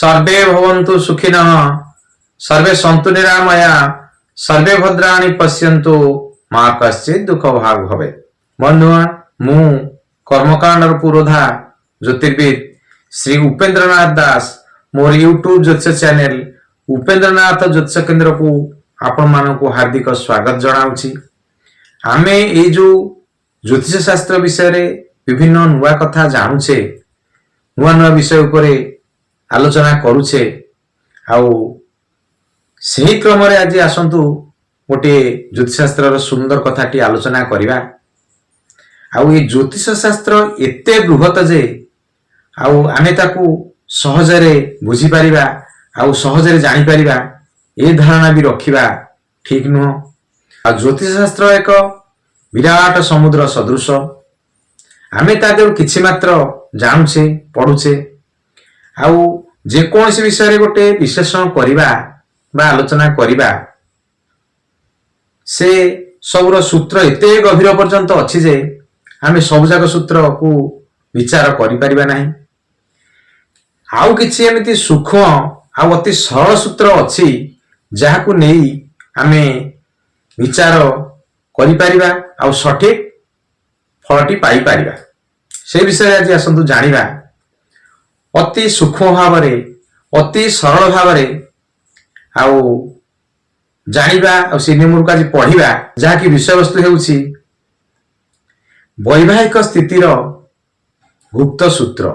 सर्वे भवन्तु सुखिनः सर्वे सन्तु निरामया सर्वे भद्राणि पश्यन्तु मा कश्चित् दुःख भाग भवेत्। बंधुगण मु कर्मकांडर पुरोधा ज्योतिर्विद श्री उपेन्द्रनाथ दास मोर यूट्यूब ज्योतिष चैनल उपेन्द्रनाथ ज्योतिष केन्द्र को आपण मानक हार्दिक स्वागत जनाऊँगी। आमे ये जो ज्योतिष शास्त्र विषय रे विभिन्न नुआ कथा जानूचे नुआ नुआ विषय उपरे आलोचना करूचे आउ सही क्रम रे आज आसंतु गोटे ज्योतिष शास्त्र सुंदर कथाटी आलोचना करिबा। आउ ये ज्योतिष शास्त्र एते बृहत जे आउ आमे ताकू सहजरे बुझी पारिबा आउ सहजरे जानि पारिबा ए धारणा भी रखिबा ठीक नुह। आ ज्योतिष शास्त्र एक विराट समुद्र सदृश आमे तादेव किछि मात्र जानूचे पढुचे आउ जे कोनसी विषय गोटे विश्लेषण करिबा बा आलोचना करिबा से सबुर सूत्र एते गभीर पर्यंत अछि जे आमे सब जाक सूत्र को विचार करि परिबा नाही। आउ किछि एमिति सूक्ष्म आउ अति सरल सूत्र अछि जाहाकू नेई आमे विचार करि परिबा आउ सठिक फलटी पाई परिबा। से विषय आज आसंतु जानिबा अति सूक्ष्म भावरे अति सरल भावरे आउ जानिबा आउ से नियम को आज पढ़िबा जहाँकि विषय वस्तु हेउछि वैवाहिक स्थितिर गुप्त सूत्र।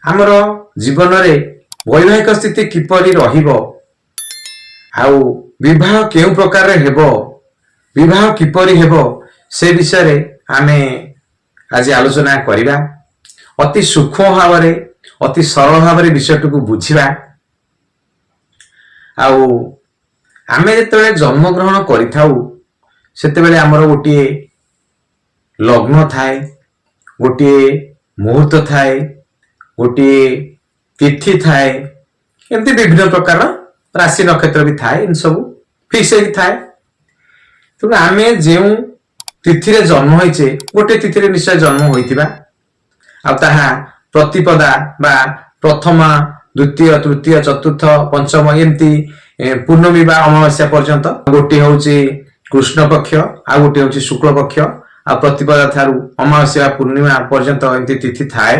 आमर जीवन रे वैवाहिक स्थिति किपरि रहिबो आउ विवाह केउ प्रकार रे हेबो विवाह किपरि हेबो से विषय रे आमे आज आलोचना करिबा। अति सूक्ष्म भावरे अति सरल भावरे विषयटू को बुझिबा। आउ आमे जेतेबेले जन्म ग्रहण करिथाउ सेतेबेले आमर गोटे लग्न थाए गोटे मुहूर्त थाए गोटे तिथि थाए एमती विभिन्न प्रकार राशि नक्षत्र भी थाए इन सब फिक्स होई थाए। तो आमे जेउ तिथि रे जन्म होइचे गोटे तिथि रे निश्चय जन्म होइतिबा आ ताहा प्रतिपदा बा प्रथमा द्वितीय तृतीय चतुर्थ पंचम एमती पूर्णमी बा अमावास्या पर्यंत गोटे होउची कृष्ण पक्ष आ गोटे होउची शुक्ल पक्ष आ प्रतिपदा थारु अमावास्या पूर्णिमा पर्यंत एमती तिथि थाए।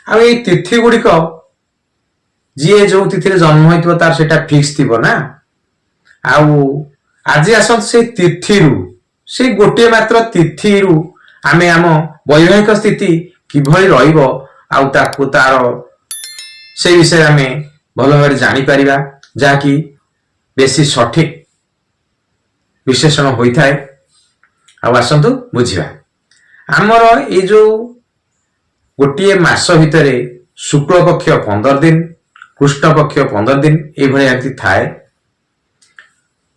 आ ए तिथि गुडिक जे जो तिथि रे जन्म होइतबो तार सेटा फिक्स थिबो ना। आउ आज आसन से तिथि रु से गोटे मात्र तिथि रु आमे आम वैवाहिक स्थिति किभଳି रहिबो आउ ताकू तार से विषय आमे भल भाबरे जानि परिबा जाकी बेसी सठिक विश्लेषण होई थाए। आउ आसंतु बुझिबा आमर ए जो गोटे मास भितरे शुक्ल पक्ष 15 दिन कृष्ण पक्ष 15 दिन ए भଳି आती थाए।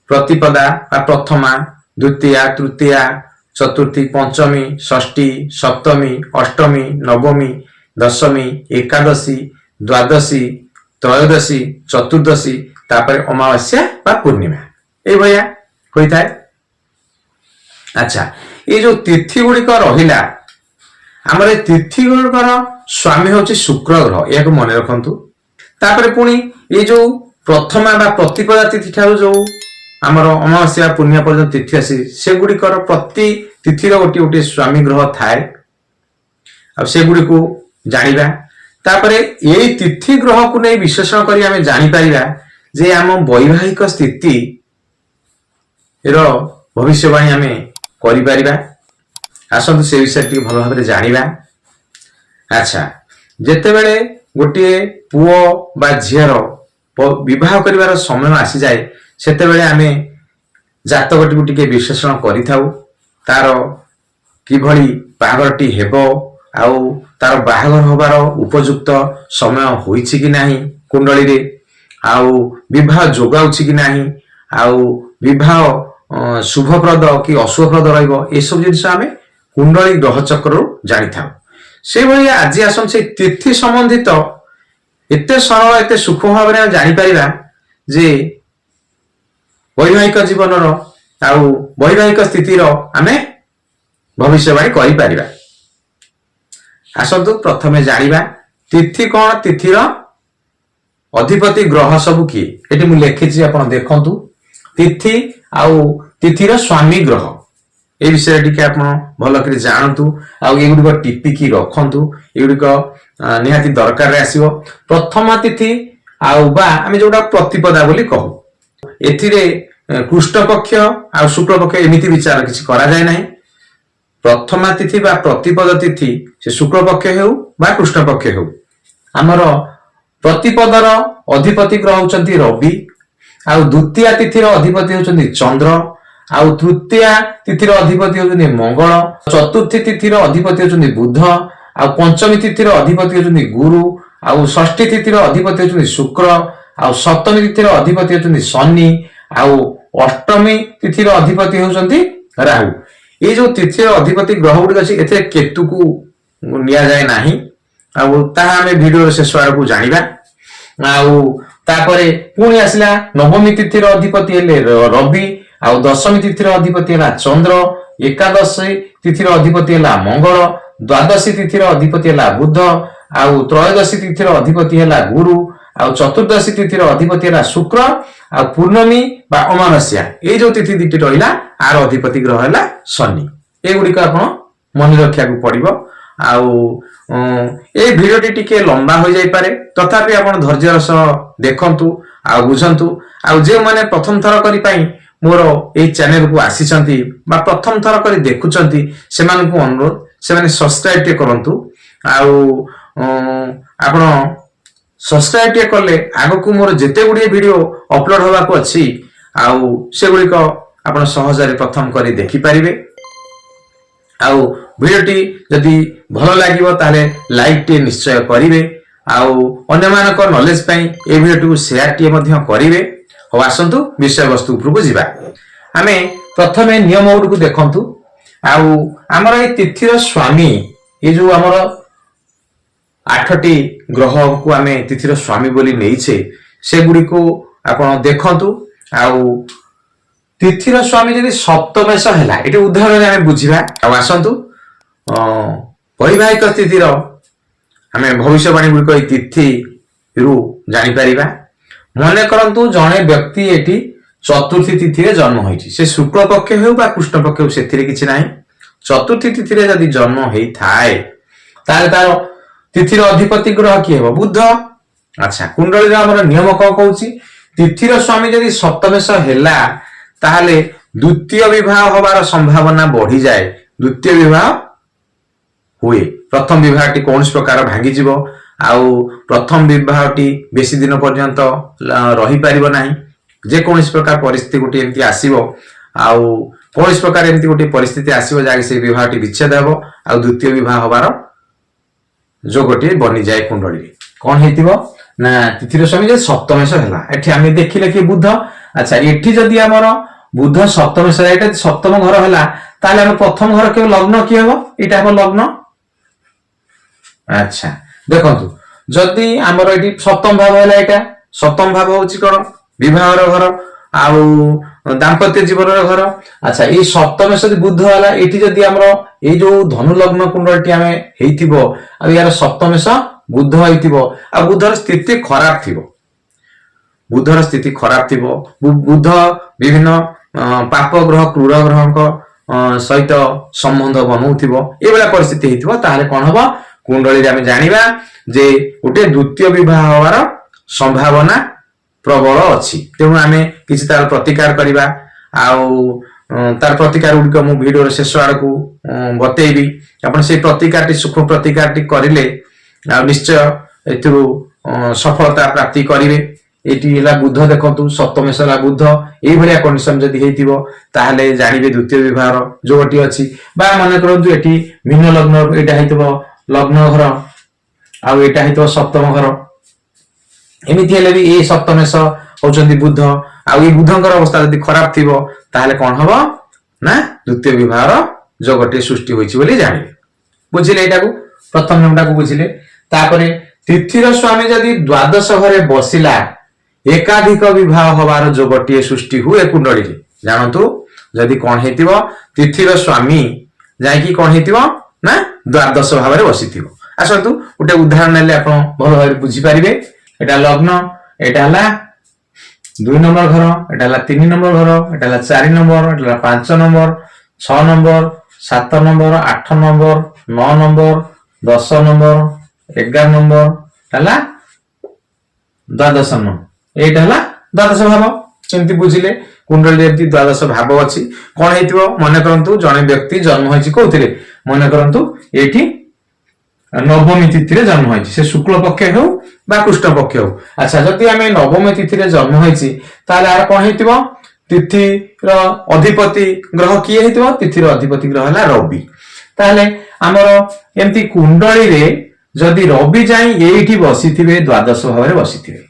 प्रतिपदा बा प्रथमा द्वितीया तृतीया चतुर्थी पंचमी षष्ठी सप्तमी अष्टमी नवमी दशमी एकादशी द्वादशी त्रयोदशी चतुर्दशी तापर अमावास्या बा पूर्णिमा ए भया होई थाए। अच्छा ये जो तिथि गुड़िक रहिला हमरे तिथि गुड़िकर स्वामी होची शुक्र ग्रह या मन रखंतु। तापर पुणी ये जो प्रथमा बा प्रतिपदा तिथि ठारू जो आमर अमावास्या पूर्णिमा पर्यंत तिथि आसी से गुड़िकर प्रति तिथिर गोटे गोटे स्वामी ग्रह थाए आ से गुड़ी को जानिबा। तापरे एई तिथि ग्रह को नै विश्लेषण करी आमे जानि परिबा जे आम वैवाहिक स्थिति रो भविष्यवाणी आमे करि परिबा। आसंतु से विषय टी भल भाबरे जानिबा। अच्छा जेते बेले गोटे पुओ बा झियर विवाह करिवार समय आसी जाए सेते बेले आमे जातकटी को टिके विश्लेषण करिथाउ तार किभଳି बाहागरटी हेबो आउ तार बाहागर होबार उपयुक्त समय होइछि कि नाही कुंडली रे आउ विवाह जोगाउछि कि नाही आउ विवाह शुभप्रद कि अशुभप्रद रहइबो ए सब जिंस आमे कुंडली ग्रह चक्र जानि थाउ। से भली आज आसन से तिथि संबंधित एते सरल एते सूक्ष्म भाबरे जानि परिबा जे वैवाहिक जीवनर आउ वैवाहिक स्थितिर आमे भविष्यवाणी करि परिबा। आसंतु प्रथमे जानिबा तिथि कौन तिथिर अधिपति ग्रह सब किए एटी मु लिखिछि आपण देखंतु तिथि आउ तिथिर स्वामी ग्रह ए विषय टिके आपण भल करी जानतु आउ एगुडिक टिपिकी रखंतु एगुडिक निहाती दरकार रे आसीबो प्रथम तिथि आउ बा आमे जोडा प्रतिपदा बोली कहू एथिरे कृष्ण पक्ष आ शुक्ल पक्ष एमिति विचार किछि करा जाय नाही प्रथमा तिथि बा प्रतिपद तिथि से शुक्ल पक्ष हेउ बा कृष्ण पक्ष हेउ हमर प्रतिपदर अधिपति ग्रह होचंती रवि आउ द्वितीय तिथिर अधिपति होचंती चंद्र आउ तृतीय तिथिर अधिपति होचंती मंगल चतुर्थी तिथिर अधिपति होचंती बुध आउ पंचमी तिथिर अधिपति होचंती गुरु आउ षष्ठी तिथिर अधिपति होचंती शुक्र आउ सप्तमी तिथिर अधिपति होचंती शनि आउ अष्टमी तिथिर अधिपति होचंती राहु ये जो तिथिर अधिपति ग्रह गुडी अछि एथे केतु को निया जाय नाही आउ ताहा हमें वीडियो शेष को जानिबा आउ तापरे पुणी आसला नवमी तिथिर अधिपति हेले रवि आउ दशमी तिथिर अधिपति हला चंद्र एकादशी तिथिर अधिपति हला मंगल द्वादशी तिथिर अधिपति हला बुध आउ त्रयोदशी तिथिर अधिपति हला गुरु आउ चतुर्दशी तिथिर अधिपति हला शुक्र आ पूर्णमी बा अमावास्या ए जो तिथि दिटी रहिला आर अधिपति ग्रह हला शनि ए गुडी को आपण मन रखिया को पड़िबो आउ ए वीडियो टिके लंबा हो जाई पारे तथापि आपण धैर्यर सह देखंतु आ बुझंतु आ जे माने प्रथम थर करी पई मोर ए चैनल को आसीचंती बा प्रथम थर करी देखुचंती सेमान को अनुरोध सेमाने सब्सक्राइब टे करंतु आउ आपण सब्सक्राइब टे करले आगो को मोर जेते गुडी वीडियो अपलोड होबा को अछि आउ से गुडी को आपण सहजरे प्रथम करी देखि परिबे आउ वीडियोटी जदि भल लागिबो ताले लाइक टे निश्चय करिवे आउ अन्य मानक नॉलेज पई ए वीडियोटी को शेयर टे मध्य करिवे हो आसंतु विषय वस्तु उपरु जिबा हमें प्रथमे नियम गुडी को देखंतु आउ हमर ए तिथिर स्वामी ए जो हमर 8टी ग्रह को हमें तिथिर स्वामी बोली नेइछे से गुडी को आपण देखंतु आउ तिथिर स्वामी यदि सप्तमेश हैला एटी उदाहरण हमें बुझिबा आ आसंतु परिवाहिक तिथिर हमें भविष्यवाणी गुडी तिथि रु जानि परिबा मने करंतु जणे व्यक्ति एटी चतुर्थी तिथि रे जन्म होईछि से शुक्ल पक्ष हेउ बा कृष्ण पक्ष हेउ सेथिरे किछि नाही चतुर्थी तिथि रे यदि जन्म हेई थाए तार तार तिथिर अधिपति ग्रह कि हेबो बुध अच्छा कुंडली रे हमर नियम को कहूछि तिथिर स्वामी यदि सप्तमेश हैला ताहले द्वितीय विवाह होबार संभावना बढ़ी जाए द्वितीय विवाह हुए प्रथम विवाहटी कौन प्रकार भांगी जीवो आउ प्रथम विवाहटी बेसी दिन पर्यंत रही पारिबो नाही जे कौन प्रकार परिस्थिति गोटे एमती आसीबो आउ कौन प्रकार एमती गोटे परिस्थिति आसीबो जाके से विवाहटी विच्छेद हेबो आउ द्वितीय विवाह होबार जो गोटे बनी जाए कुंडली रे कौन हेतिबो ना तिथिर स्वामी जे सप्तमेश हैला एठी आमे देखिले कि बुध अच्छा एठी जदी हमर बुध सप्तमेश एटा सप्तम घर हैला ताले हम प्रथम घर के लग्न कि हेबो एटा हम लग्न अच्छा देखंतु जदी हमर एठी सप्तम भाव हैला एटा सप्तम भाव होची कोन विवाहर घर आउ दाम्पत्य जीवन घर अच्छा ये सप्तमेश जदी बुध हैला एठी जदी हमर ए जो धनु लग्न कुंडलटी हमें हेइथिबो आ यार सप्तमेश बुध हेइथिबो आ बुधर स्थिति खराब थिबो बुधर स्थिति खराब थिबो बुध विभिन्न पाप ग्रह क्रूर ग्रह को सहित संबंध बनाउथिबो ए बेला परिस्थिति हेइथिबो ताले कोन हबो कुंडली रे हम जानिबा जे गोटे द्वितीय विवाह होवार संभावना प्रबल अछि तेणु आमे किछि तार प्रतिकार करिबा आउ तार प्रतिकार गुडी को मु वीडियो रे शेष आड़ को बतेइबी आपण से प्रतिकारटी सूक्ष्म प्रतिकारटी करिले आ निश्चय एतु सफलता प्राप्ति करिवे एटी हैला बुध देखंतु सप्तमेश ला बुध एई भलिया कंडीशन जदी हेतिबो ताहले जानिबे द्वितीय विवाहर जो गोटी अछि बा माने करंतु एटी भिन्न लग्न एटा हेतिबो लग्न घर आउ एटा हेतिबो सप्तम घर एमिति हेले भी ए सप्तमेश होचंदी बुध आउ ए बुधंकर अवस्था जदी खराब थिबो ताहले कोन हबो ना द्वितीय विवाहर जो गोटे सृष्टि होइछि बोली जानिबे बुझिले एटा को प्रथम नियमटा को बुझिले तापरे तिथिर स्वामी जदी द्वादश घरे बसिला एकाधिक विवाह होबार जो गोटे सृष्टि हुए कुंडली रे जानतु जदी कोन हेतिबो तिथिर स्वामी जाई कि कोन हेतिबो ना द्वादश भाव रे बसिथिबो आसतु गोटे उदाहरण नेले आपण भल भाबरे बुझी पारिबे। एटा लग्न, एटा हला 2 नंबर घर, एटा हला 3 नंबर घर, एटा हला 4 नंबर, एटा हला 5 number, 6 number, 7 number, 8 number, 9 number, 10 number, 11 number, हला 12 नंबर। एटा हला 12 भाव। एमती बुझिले कुंडली एमती 12 भाव अछि। कोन हेतिबो मने करंतु जने व्यक्ति जन्म होइछि कोथिले, मने करंतु एठी नवमी तिथि रे जन्म होइछि, से शुक्ल पक्ष हो बा कृष्ण पक्ष हो। अच्छा जदि आमे नवमी तिथि रे जन्म होइछि ताले आर कोन हेतिबो, तिथि रो अधिपति ग्रह किए हेतिबो, तिथि रो अधिपति ग्रह हला रवि। ताले हमर एमती कुंडली रे जदि रवि जाई एठी बसिथिबे, द्वादश भाव रे बसिथिबे,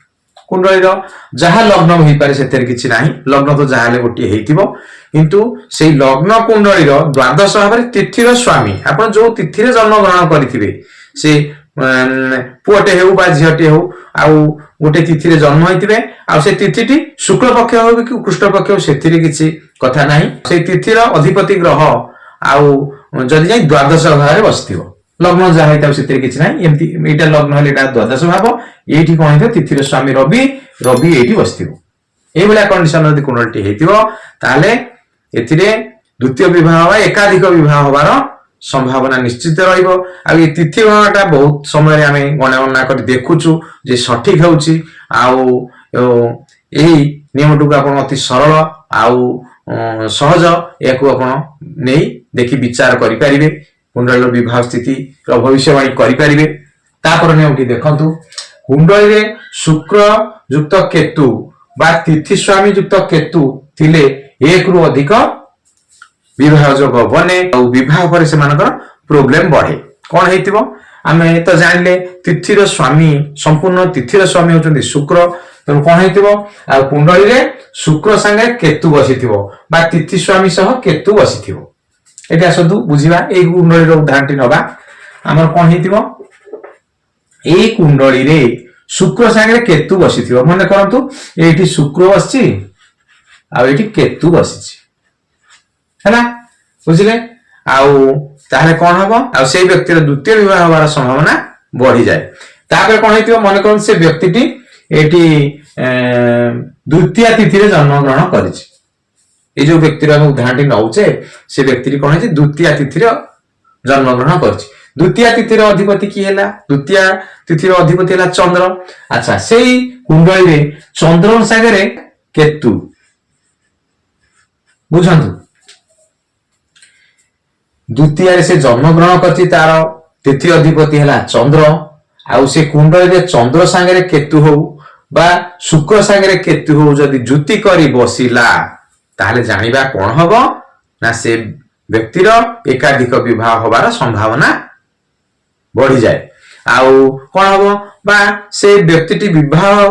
कुंडली रो जहा लग्न होई पारे सेतेर किछि नाही, लग्न तो जहा ले गोटी हेतिबो, किंतु सेई लग्न कुंडली रो द्वादश भाव रे तिथि रो स्वामी आपण जो तिथि रे जन्म ग्रहण करिथिबे, से पुअटे हेउ बा झियटे हेउ आउ गोटे तिथि रे जन्म होइथिबे, आ से तिथिटी शुक्ल पक्ष हो कि कृष्ण पक्ष हो सेथिरे किछि कथा नाही। से तिथि रो अधिपति ग्रह आउ जदि जाई द्वादश भाव रे बसिथिबो, लग्न जहा हेताउ सेथिरे किछि नाही। एमती एटा लग्न हेले एटा द्वादश भाव, एठी कोन हेतु तिथि रो स्वामी रवि, रवि एठी बसिथिबो। एई बेला कंडीशन यदि कुंडलीटी हेतिबो ताले एथिरे द्वितीय विवाह बा एकाधिक विवाह होबार संभावना निश्चित रहिबो। आ ए तिथि गणनाटा बहुत समय आमे गणना कर देखुछु जे सठिक होउची। आउ एही नियमटुकु आपण अति सरल आउ सहज याकु आपण नै देखि विचार करि परिबे, कुंडलीर विवाह स्थिति रो भविष्यवाणी करि परिबे। तापर नियमटी देखंतु, कुंडली रे शुक्र युक्त केतु बा तिथि स्वामी युक्त केतु थिले एक रु अधिक विवाह जोग बने और विवाह पर से मानकर प्रॉब्लम बढ़े। कौन हेतिबो आमे तो जानले तिथिर स्वामी, संपूर्ण तिथिर स्वामी होचंदी शुक्र, तो कौन हेतिबो आ कुंडली रे शुक्र संगे केतु बसिथिबो बा तिथि स्वामी सह केतु बसिथिबो। एटा सदु बुझिबा। ए कुंडली रो उदाहरणटी नबा, हमर कौन हेतिबो ए कुंडली रे शुक्र संगे केतु बसिथिबो, माने करंतु एठी शुक्र बसछि आ एठी केतु बसिछि, हैला बुझिले। आउ ताहले कोन हबो, आ से व्यक्तिर द्वितीय विवाह होबार संभावना बढ़ी जाय। तापर कोन हेतिबो, माने कोन से व्यक्तिटी एठी द्वितीय तिथि रे जन्म ग्रहण करिछि। ए जो व्यक्तिर हम उदाहरणटी नउचे, से व्यक्तिटी कोन हेछि द्वितीय तिथि रे जन्म ग्रहण करिछि। द्वितीय तिथि रो अधिपति की हैला, द्वितीय तिथि रो अधिपति हैला चंद्र। अच्छा सेई कुंडली रे चंद्र संगे रे केतु, बुझंतु द्वितीय रे से जन्म ग्रहण करछि, तार तिथि अधिपति हैला चंद्र। आउ से कुंडली रे चंद्र संगे रे केतु हो बा शुक्र संगे रे केतु हो जदि जुति करी बसिला, ताहले जानिबा कोन हबो ना से व्यक्तिर एकाधिक विवाह होबार संभावना बढ़ी जाए। आउ कोन हबो बा से व्यक्तिटी विवाह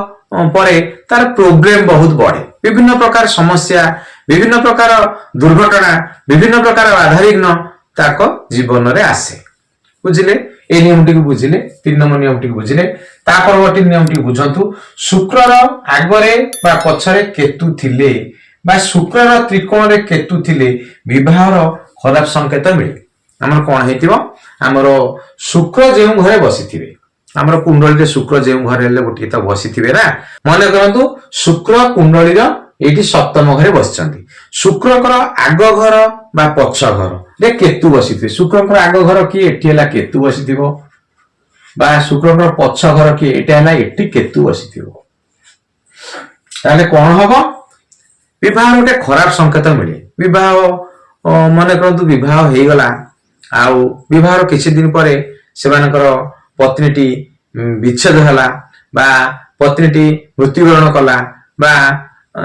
परे तार प्रॉब्लम बहुत बढ़े, विभिन्न प्रकार समस्या, विभिन्न प्रकार दुर्घटना, विभिन्न प्रकार बाधाविघ्न ताको जीवन रे आसे। बुझिले ए नियमटी को बुझिले, 3 नंबर नियमटी को बुझिले। ता परवर्ती नियमटी बुझंतु, शुक्र रो आगरे बा पछरे केतु थिले बा शुक्र रो त्रिकोण रे केतु थिले विवाह रो खराब संकेत मिले। हमर कोन हेतिबो, हमर शुक्र जेउ घरे बसिथिबे, हमर कुंडली रे शुक्र जेउ घरे ले गोटी त बसिथिबे ना, माने करंतु शुक्र कुंडली रो एठी सप्तम घरे बसचंती। शुक्रकर आग घर बा पक्ष घर रे केतु बसिथिबे, शुक्रकर आग घर की एठी हला केतु बसिथिबो बा शुक्रकर पक्ष घर की एटा हला एठी केतु बसिथिबो, ताले कोन हबो विवाह गोटे खराब संकेत मिले। विवाह माने करंतु विवाह हेई गला, आउ विवाह किछि दिन परे सेमानकर पत्नीटी विच्छेद हला बा पत्नीटी मृत्युवरण कला बा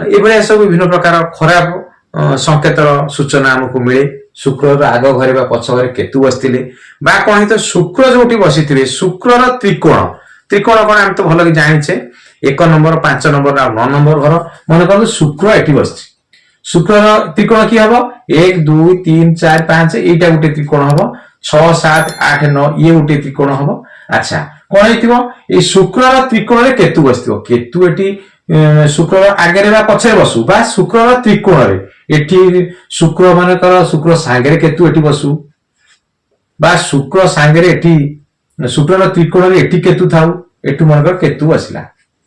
एभले सब विभिन्न प्रकार खराब संकेतर सूचना हमकु मिले। शुक्र आग घरे बा पछ घरे केतु बसथिले बा कोन हित शुक्र जोटी बसिथिले, शुक्रर त्रिकोण, त्रिकोण कोन हम तो भलो कि जानिछे 1 नंबर 5 नंबर आ 9 नंबर घर, मन करु शुक्र एठी बसछि। शुक्रर त्रिकोण की हबो 1 2 3 4 5, एटा गुटे त्रिकोण हबो 6 7 8 9, ये गुटे त्रिकोण हबो। अच्छा कोन हेतिबो, ए शुक्रर त्रिकोण रे केतु बसथिबो, केतु एठी शुक्र आगे बा पछे बसु बा शुक्र त्रिकोण रे एठी शुक्र माने कर शुक्र सांगे केतु एठी बसु बा शुक्र सांगे एठी शुक्रर त्रिकोण एटी केतु थाउ एटू मनकर केतु बसिला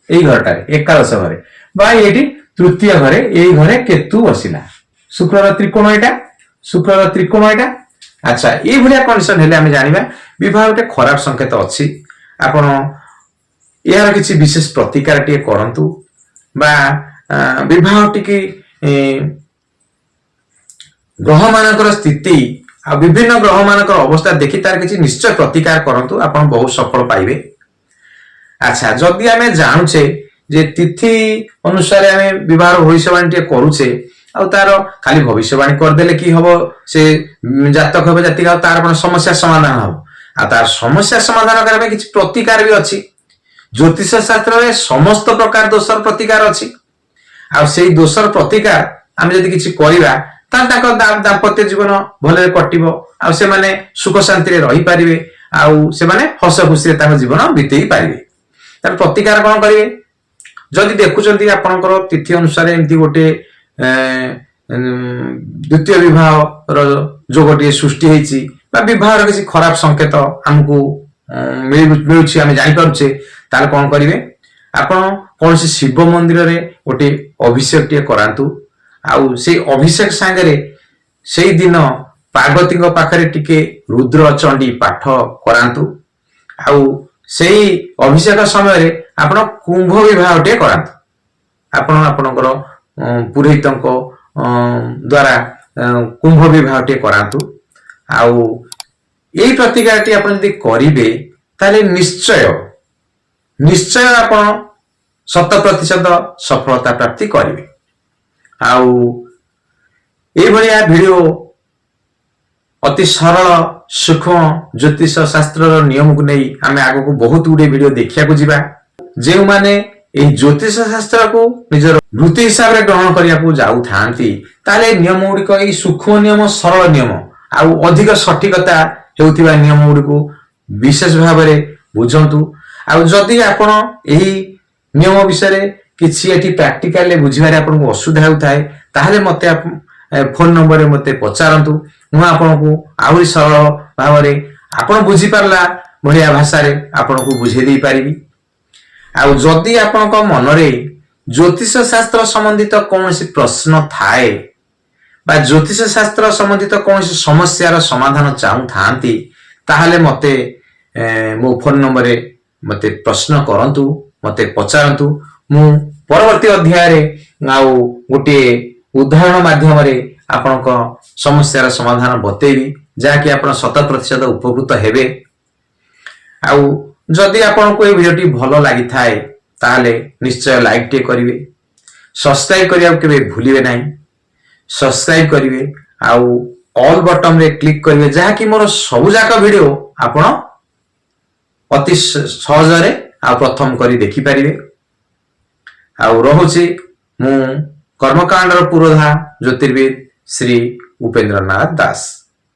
एई घरटारे एकादश घरे बा एटी तृतीय घरे एई घरे केतु बसिला शुक्रर त्रिकोण एटा अच्छा ये भलिया कंडीशन हेले आमे जानिबा विवाह गोटे खराब संकेत अछि आपण यार किछि विशेष प्रतिकार टिके करंतु बा विवाह टिके ग्रह मानकर स्थिति आ विभिन्न ग्रह मानकर अवस्था देखि तार किछि निश्चय प्रतिकार करंतु आपण बहुत सफल पाइबे। अच्छा जदि आमे जानुछे जे तिथि अनुसार आमे विवाह भविष्यवाणी टिके करूछे आ तार खाली भविष्यवाणी कर देले की हबो से जातक हबे जातिका तार कोन समस्या समाधान हबो आ तार समस्या समाधान करबे किछि प्रतिकार भी अछि ज्योतिष शास्त्र रे समस्त प्रकार दोषर प्रतिकार अछि आ सेई दोषर प्रतिकार आमे जदि किछि करिबा दाम्पत्य जीवन भले कटिबो आ से माने सुख शांति रे रही पारिबे आ से माने हस खुशी रे ताको जीवन बितेई पारिबे तार प्रतिकार कोन करिवे जदि देखुचंती आपनकर तिथि अनुसार एमती गोटे द्वितीय विवाह रो जोगटी सृष्टि हेछि बा विवाह रो किछि खराब संकेत हमकु मिलुछि आमे जानि पारुछे तार कोन करिवे आपण कोनसी शिव मंदिर रे गोटे अभिषेक टिए करांतु आउ से अभिषेक सांगरे से दिन पार्वती पाखरे टिके रुद्र चंडी पाठ करांतु आउ से अभिषेक समय रे आपण कुंभ विवाह टे करांतु आपण आपनकर पुरोहितंक द्वारा कुंभ विवाह टे करांतु आउ एई प्रतिकारटी आपण यदि करिवे ताले निश्चय आपण 100% सफलता प्राप्ति करिवे। आउ ए भलिया वीडियो अति सरल सूक्ष्म ज्योतिष शास्त्र नियम को नहीं आमे आगो को बहुत गुडे वीडियो देखिया को जिबा जे माने ए ज्योतिष शास्त्र को निजर वृत्ति हिसाब रे ग्रहण करिया को जाउ थांती ताले नियम गुडी को ए सूक्ष्म नियम सरल नियम आउ अधिक सटीकता हेउतिबा नियम गुडी को विशेष भाव रे बुझंतु आउ जदी आपण एही नियम विषय किछि एटी प्रैक्टिकल बुझिबारे आपन असुविधा होताय ताहले मते फोन नंबर रे मते पचारंतु मु आपन को आउरी सरल भाव रे आपन बुझी परला बढ़िया भाषा रे आपन को बुझे देई पारिबी। आउ जदी आपन को मन रे ज्योतिष शास्त्र संबंधित कोनसी प्रश्न थाए बा ज्योतिष शास्त्र संबंधित कोनसी समस्या रो समाधान चाहू थांती ताहले मते मो फोन नंबर रे मते प्रश्न करंतु मते पचारंतु मु परवर्ती अध्याय रे आउ गोटे उदाहरण माध्यम रे आपनक समस्या समाधान बतेबी जाकि आपण 100% उपकृत हेबे। आउ जदि आपनको ए वीडियोटी भलो लागि थाए ताले निश्चय लाइक टे करिवे सब्सक्राइब करिया केबे भूलिबे नाही सब्सक्राइब करिवे आउ ऑल बटन रे क्लिक करिवे जाकि मोर सब जाका वीडियो आपण अति सहज रे आ प्रथम करी देखि पारिबे। आउ रहुछि मु कर्मकांडर पुरोधा ज्योतिर्विद श्री उपेंद्रनाथ दास।